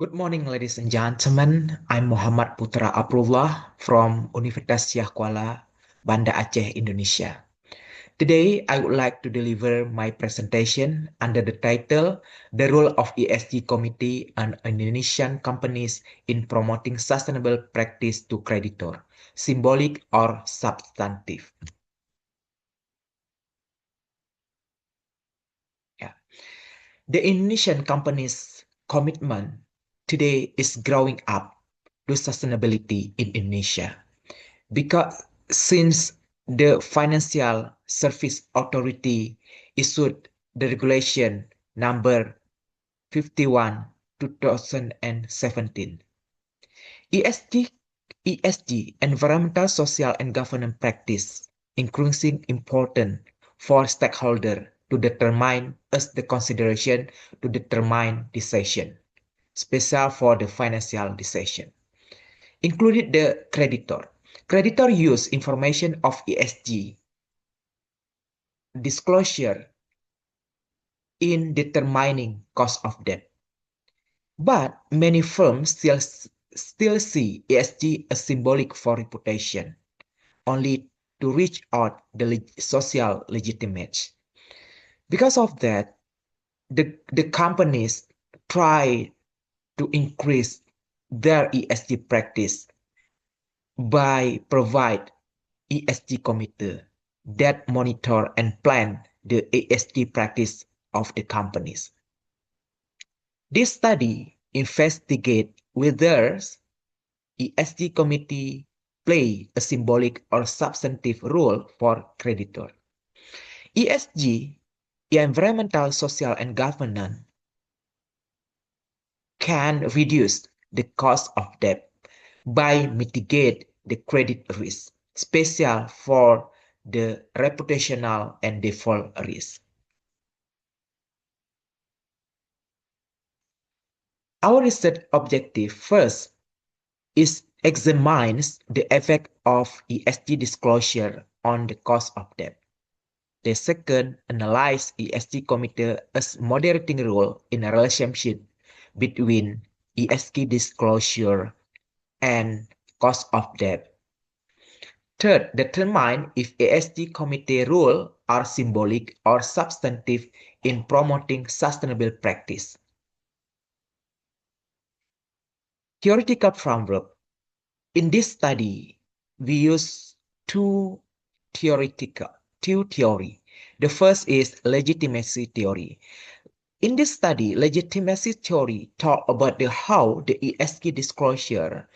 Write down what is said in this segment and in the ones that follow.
Good morning, ladies and gentlemen. I'm Muhammad Putra Aprullah from Universitas Syah Kuala, Banda Aceh, Indonesia. Today, I would like to deliver my presentation under the title The Role of ESG Committee and Indonesian Companies in Promoting Sustainable Practice to Creditor, Symbolic or Substantive. Yeah. The Indonesian companies' commitment today is growing up to sustainability in Indonesia. Because since the Financial Service Authority issued the regulation number 51 2017, ESG, environmental, social, and governance practice, increasing important for stakeholders to determine as the consideration to determine decision, special for the financial decision, included the creditor. Creditor use information of ESG disclosure in determining cost of debt. But many firms still see ESG as symbolic for reputation, only to reach out the social legitimate. Because of that, the companies try to increase their ESG practice by provide ESG committee that monitor and plan the ESG practice of the companies. This study investigates whether ESG committee play a symbolic or substantive role for creditor. ESG, environmental, social, and governance, can reduce the cost of debt by mitigate the credit risk, special for the reputational and default risk. Our research objective first is examines the effect of ESG disclosure on the cost of debt. The second, analyze ESG committee as moderating role in a relationship between ESG disclosure and cost of debt. Third, determine if ESG committee rules are symbolic or substantive in promoting sustainable practice. Theoretical framework. In this study, we use two theory. The first is legitimacy theory. In this study, legitimacy theory talk about how the ESG disclosure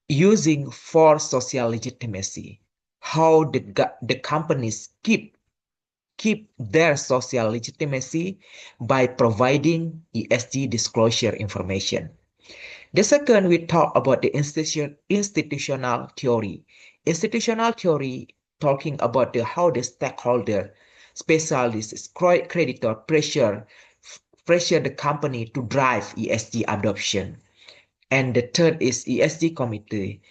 using for social legitimacy, how the companies keep their social legitimacy by providing ESG disclosure information. The second, we talk about the institutional theory. Institutional theory talking about how the stakeholder, specialists, creditor pressure the company to drive ESG adoption. And the third is ESG committee.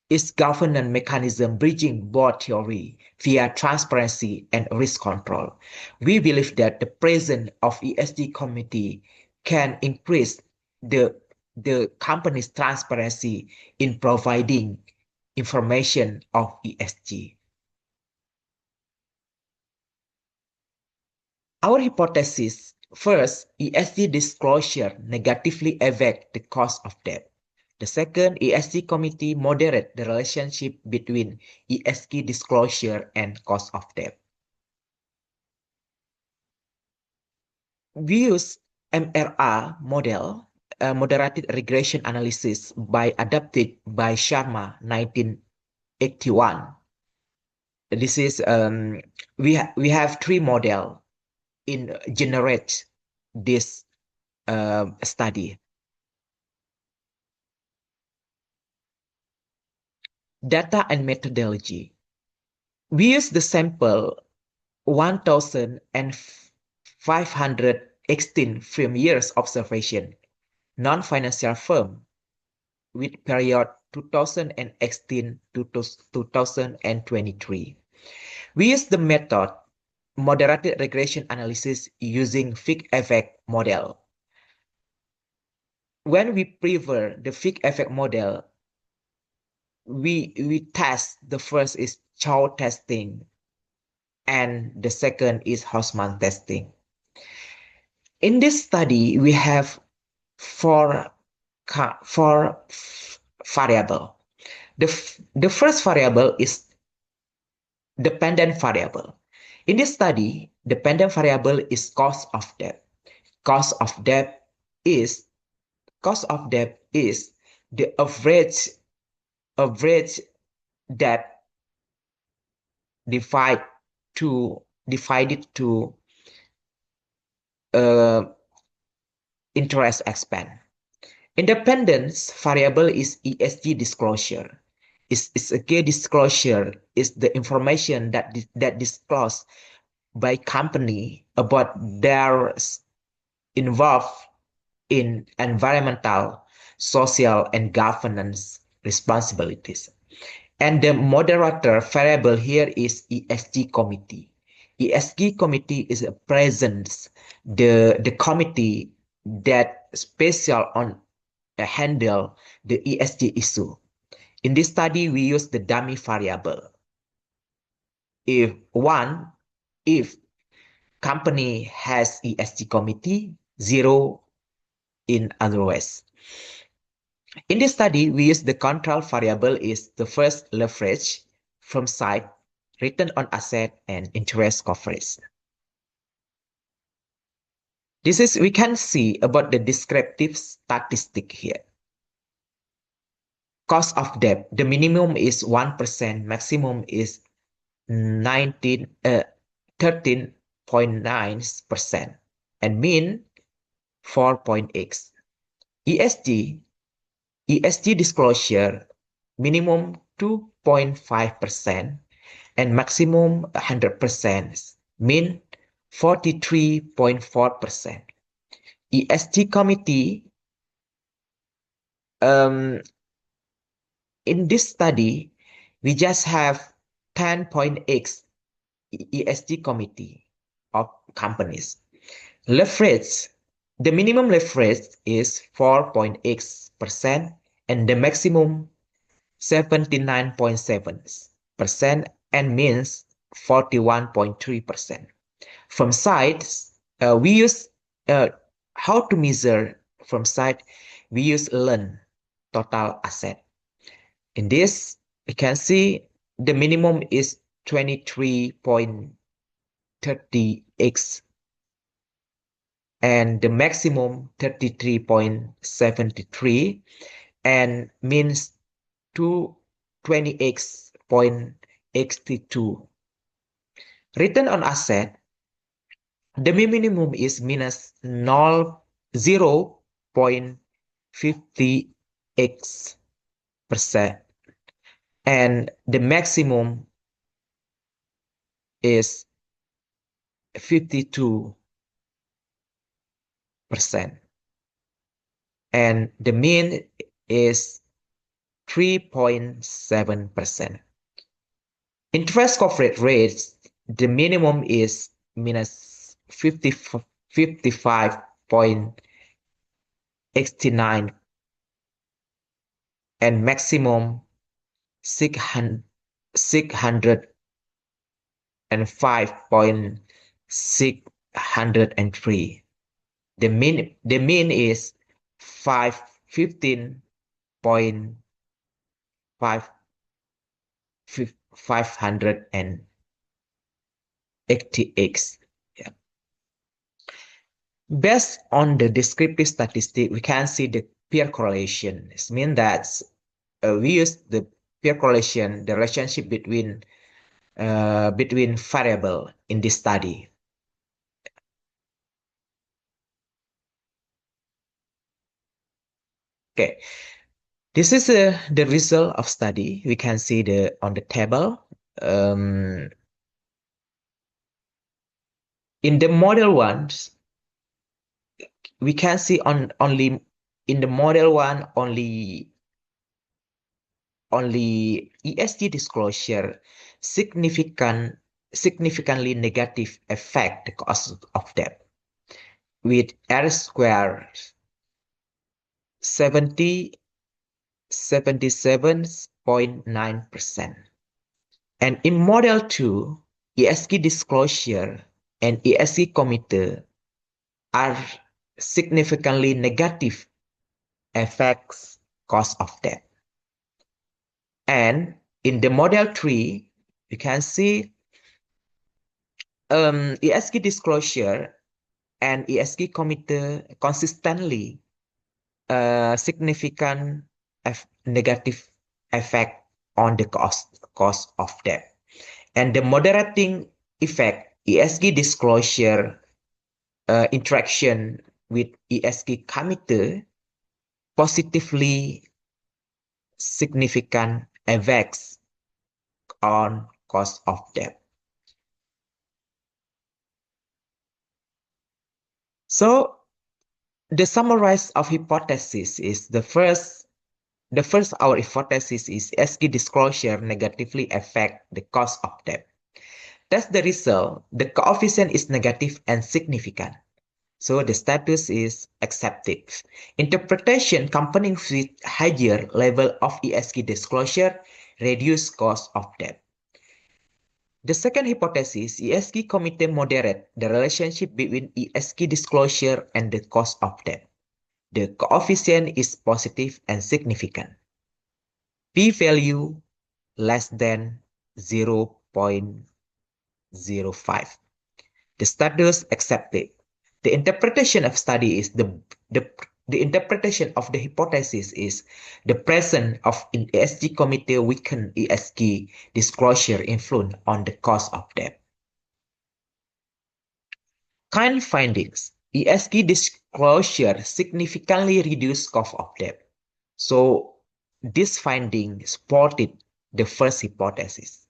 Its governance mechanism bridging both theory via transparency and risk control. We believe that the presence of ESG committee can increase the company's transparency in providing information of ESG. Our hypothesis, first, ESG disclosure negatively affect the cost of debt. The second, ESG committee moderate the relationship between ESG disclosure and cost of debt. We use MRA model, moderated regression analysis adapted by Sharma 1981. This is we have three model in generate this study. Data and methodology. We use the sample 1,516 firm years observation, non-financial firm with period 2018 to 2023. We use the method moderated regression analysis using fixed effect model. when we prefer the fixed effect model, we test. The first is Chow testing, and the second is Hausmann testing. In this study, we have four variable. The first variable is dependent variable. In this study, dependent variable is cost of debt. Cost of debt is the average debt divided to uh, interest expense. Independence variable is ESG disclosure. Is a key disclosure is the information that disclosed by company about their involved in environmental, social, and governance responsibilities. And the moderator variable here is ESG committee. ESG committee is a presence, the committee that special on handle the ESG issue. In this study, we use the dummy variable. If company has ESG committee, 0 in other ways. In this study, we use the control variable is the first leverage from side, return on asset, and interest coverage. This is, we can see about the descriptive statistic here. Cost of debt, the minimum is 1%, maximum is 13.9%, and mean 4.x. ESG disclosure, minimum 2.5% and maximum 100%, mean 43.4%. ESG committee, in this study, we just have 10.x ESG committee of companies. Leverage, the minimum leverage is 4.x% and the maximum 79.7% and means 41.3%. From sides, we use how to measure from side. We use learn total asset. In this, we can see the minimum is 23.30x and the maximum 33.73 and means 220x.x2. Return on asset, the minimum is minus 0.50x% and the maximum is 52%. And the mean is 3.7%. Interest coverage rates, the minimum is minus 55.89 and maximum 605.603. The mean is 580x. Yeah. Based on the descriptive statistic, we can see the peer correlation. This means that we use the peer correlation, the relationship between variable in this study. Okay, this is the result of study. We can see on the table. In the model ones, we can see only in the model one only ESG disclosure significantly negative affect the cost of debt with R squared 77.9%. And in Model 2, ESG disclosure and ESG committee are significantly negative affects cost of debt. And in the Model 3, you can see ESG disclosure and ESG committee consistently significant negative effect on the cost of debt. And the moderating effect, ESG disclosure interaction with ESG committee positively significant effects on cost of debt. So the summarize of hypothesis is the first our hypothesis is ESG disclosure negatively affect the cost of debt. That's the result. The coefficient is negative and significant. So the status is accepted. Interpretation company with higher level of ESG disclosure reduce cost of debt. The second hypothesis, ESG committee moderate the relationship between ESG disclosure and the cost of debt. The coefficient is positive and significant. P-value less than 0.05. The status accepted. The interpretation of study is the interpretation of the hypothesis is the presence of an ESG committee weaken ESG disclosure influence on the cost of debt. Kind findings. ESG disclosure significantly reduce cost of debt. So this finding supported the first hypothesis.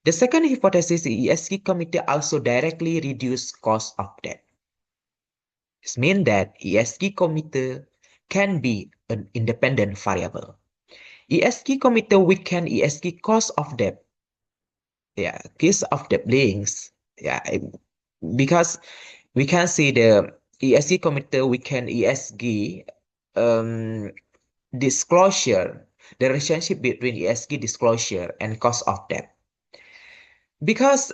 The second hypothesis, the ESG committee also directly reduce cost of debt. This means that ESG committee can be an independent variable. ESG committee weaken ESG cost of debt. Yeah, cost of debt links. Yeah, because we can see the ESG committee weaken ESG disclosure, the relationship between ESG disclosure and cost of debt. Because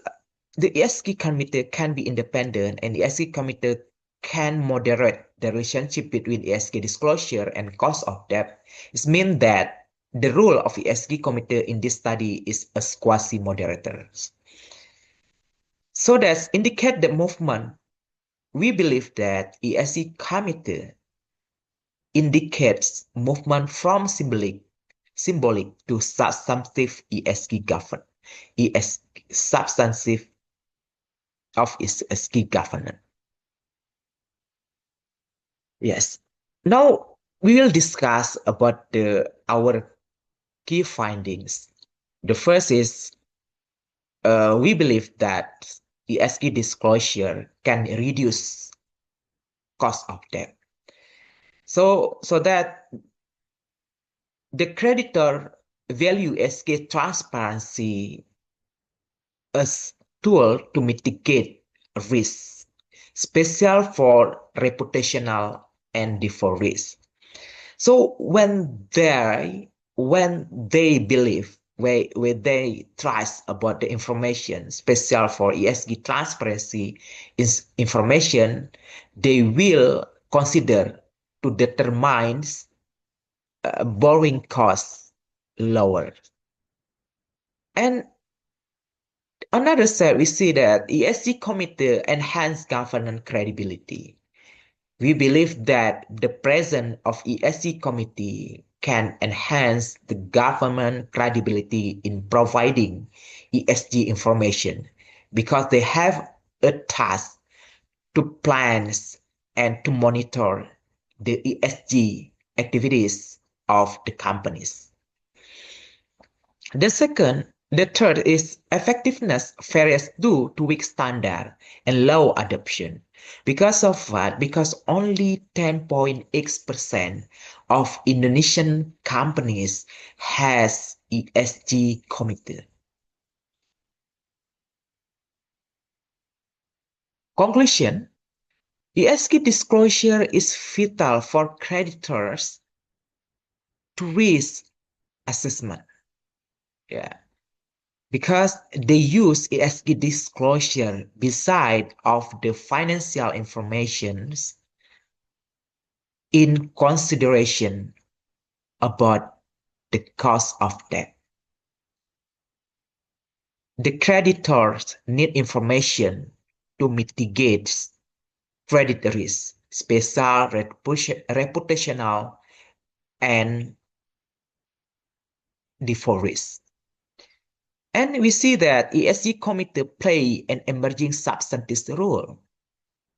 the ESG committee can be independent and the ESG committee can moderate the relationship between ESG disclosure and cost of debt, it means that the role of ESG committee in this study is as quasi-moderator. So that indicate the movement. We believe that ESG committee indicates movement from symbolic to substantive ESG governance. Substantive of ESG governance. Yes. Now we will discuss about our key findings. The first is we believe that ESG disclosure can reduce cost of debt. So that the creditor value ESG transparency as tool to mitigate risk, special for reputational and default risk. So when they believe, where they trust about the information, special for ESG transparency is information, they will consider to determine borrowing costs lower. And another side, we see that ESG committee enhance governance credibility. We believe that the presence of ESG committee can enhance the government credibility in providing ESG information because they have a task to plan and to monitor the ESG activities of the companies. The third is effectiveness varies due to weak standard and low adoption. Because of that, because only 10.8% of Indonesian companies has ESG committee. Conclusion, ESG disclosure is vital for creditors to risk assessment. Yeah. Because they use ESG disclosure beside of the financial informations in consideration about the cost of debt. The creditors need information to mitigate credit risk, special reputational and default risk. And we see that ESG committee play an emerging substantive role.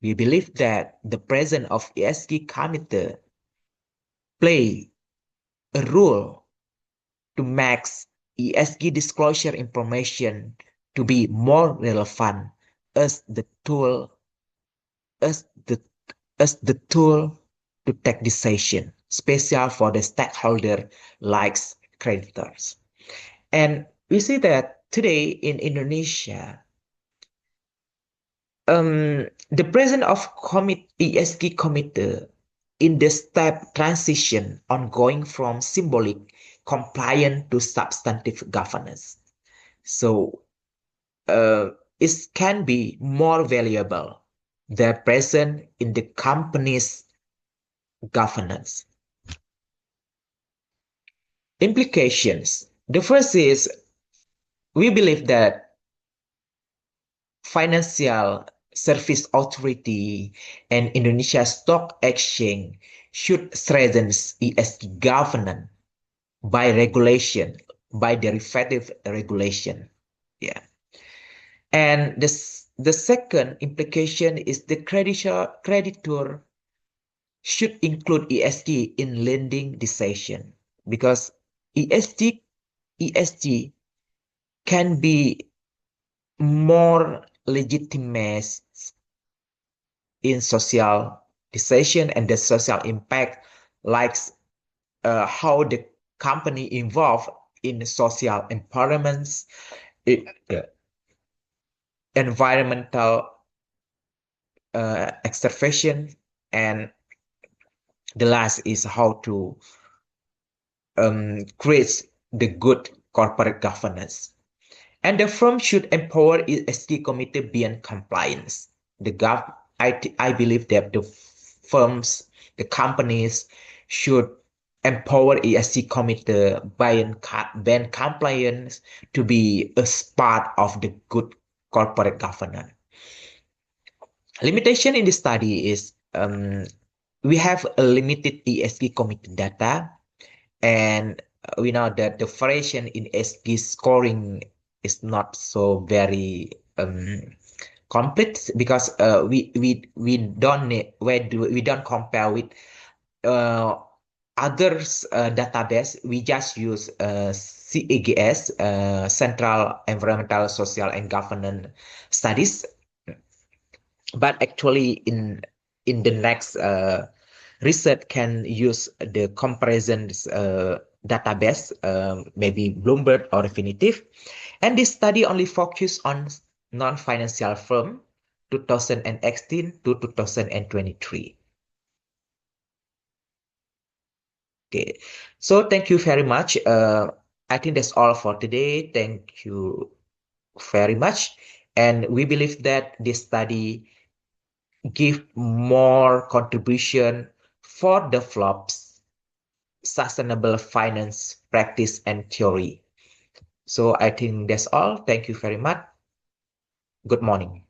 We believe that the presence of ESG committee play a role to make ESG disclosure information to be more relevant as the tool as the as the tool to take decision, special for the stakeholder like creditors. And we see that today in Indonesia, the presence of ESG committee in the step transition ongoing from symbolic compliance to substantive governance. So it can be more valuable than present in the company's governance. Implications. The first is we believe that Financial Service Authority and Indonesia Stock Exchange should strengthen ESG governance by regulation, by derivative regulation. Yeah. And the second implication is the creditor should include ESG in lending decision because ESG can be more legitimate in social decision and the social impact, like how the company involved in social environments, environmental extraction, and the last is how to create the good corporate governance. And the firm should empower ESG committee beyond compliance. I believe that the firms, the companies should empower ESG committee beyond compliance to be a part of the good corporate governance. Limitation in the study is we have a limited ESG committee data, and we know that the variation in ESG scoring is not so very complete because we don't compare with others database. We just use CEGS, Central Environmental, Social, and Governance Studies. But actually, in the next research can use the comparisons database, maybe Bloomberg or Refinitiv. And this study only focus on non-financial firm 2018 to 2023. Okay, so thank you very much. I think that's all for today. Thank you very much. And we believe that this study give more contribution for develops sustainable finance practice and theory. So I think that's all. Thank you very much. Good morning.